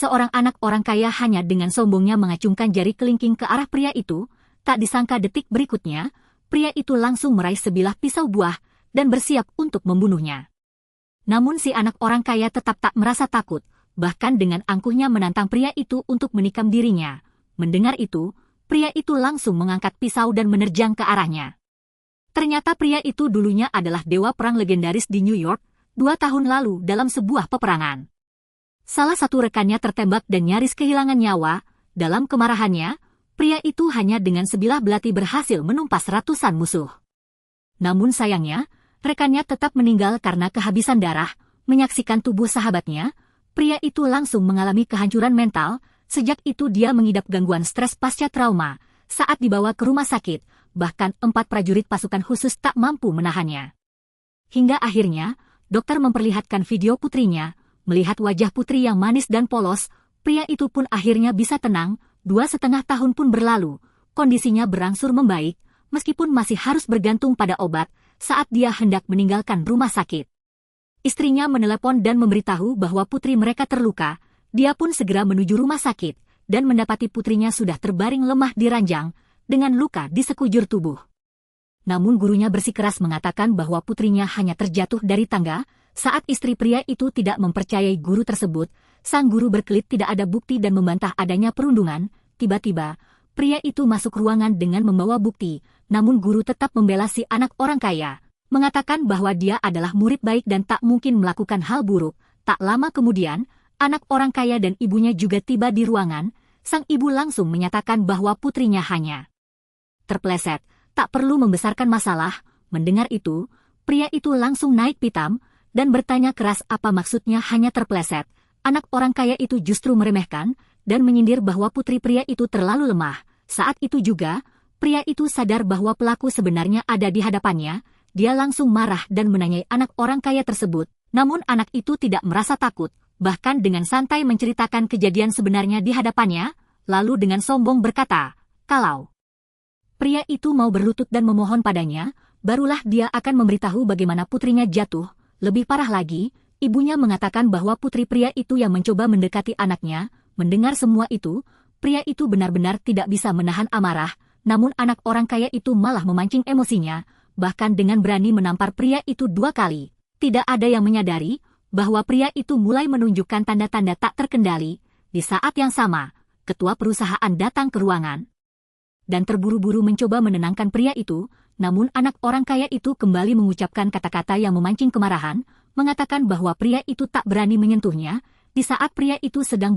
seorang anak orang kaya hanya dengan sombongnya mengacungkan jari kelingking ke arah pria itu, tak disangka detik berikutnya, pria itu langsung meraih sebilah pisau buah dan bersiap untuk membunuhnya. Namun si anak orang kaya tetap tak merasa takut, bahkan dengan angkuhnya menantang pria itu untuk menikam dirinya. Mendengar itu, pria itu langsung mengangkat pisau dan menerjang ke arahnya. Ternyata pria itu dulunya adalah dewa perang legendaris di New York, 2 tahun lalu dalam sebuah peperangan. Salah satu rekannya tertembak dan nyaris kehilangan nyawa. Dalam kemarahannya, pria itu hanya dengan sebilah belati berhasil menumpas ratusan musuh. Namun sayangnya, rekannya tetap meninggal karena kehabisan darah. Menyaksikan tubuh sahabatnya, pria itu langsung mengalami kehancuran mental. Sejak itu dia mengidap gangguan stres pasca trauma. Saat dibawa ke rumah sakit, bahkan 4 prajurit pasukan khusus tak mampu menahannya. Hingga akhirnya, dokter memperlihatkan video putrinya. Melihat wajah putri yang manis dan polos, pria itu pun akhirnya bisa tenang. 2,5 tahun pun berlalu, kondisinya berangsur membaik, meskipun masih harus bergantung pada obat saat dia hendak meninggalkan rumah sakit. Istrinya menelepon dan memberitahu bahwa putri mereka terluka. Dia pun segera menuju rumah sakit dan mendapati putrinya sudah terbaring lemah di ranjang dengan luka di sekujur tubuh. Namun gurunya bersikeras mengatakan bahwa putrinya hanya terjatuh dari tangga. Saat istri pria itu tidak mempercayai guru tersebut, sang guru berkelit tidak ada bukti dan membantah adanya perundungan. Tiba-tiba, pria itu masuk ruangan dengan membawa bukti, namun guru tetap membela si anak orang kaya, mengatakan bahwa dia adalah murid baik dan tak mungkin melakukan hal buruk. Tak lama kemudian, anak orang kaya dan ibunya juga tiba di ruangan. Sang ibu langsung menyatakan bahwa putrinya hanya terpleset, tak perlu membesarkan masalah. Mendengar itu, pria itu langsung naik pitam dan bertanya keras apa maksudnya hanya terpleset. Anak orang kaya itu justru meremehkan dan menyindir bahwa putri pria itu terlalu lemah. Saat itu juga, pria itu sadar bahwa pelaku sebenarnya ada di hadapannya. Dia langsung marah dan menanyai anak orang kaya tersebut. Namun anak itu tidak merasa takut, bahkan dengan santai menceritakan kejadian sebenarnya di hadapannya, lalu dengan sombong berkata, kalau pria itu mau berlutut dan memohon padanya, barulah dia akan memberitahu bagaimana putrinya jatuh. Lebih parah lagi, ibunya mengatakan bahwa putri pria itu yang mencoba mendekati anaknya. Mendengar semua itu, pria itu benar-benar tidak bisa menahan amarah, namun anak orang kaya itu malah memancing emosinya, bahkan dengan berani menampar pria itu 2 kali. Tidak ada yang menyadari bahwa pria itu mulai menunjukkan tanda-tanda tak terkendali. Di saat yang sama, ketua perusahaan datang ke ruangan dan terburu-buru mencoba menenangkan pria itu. Namun anak orang kaya itu kembali mengucapkan kata-kata yang memancing kemarahan, mengatakan bahwa pria itu tak berani menyentuhnya. Di saat pria itu sedang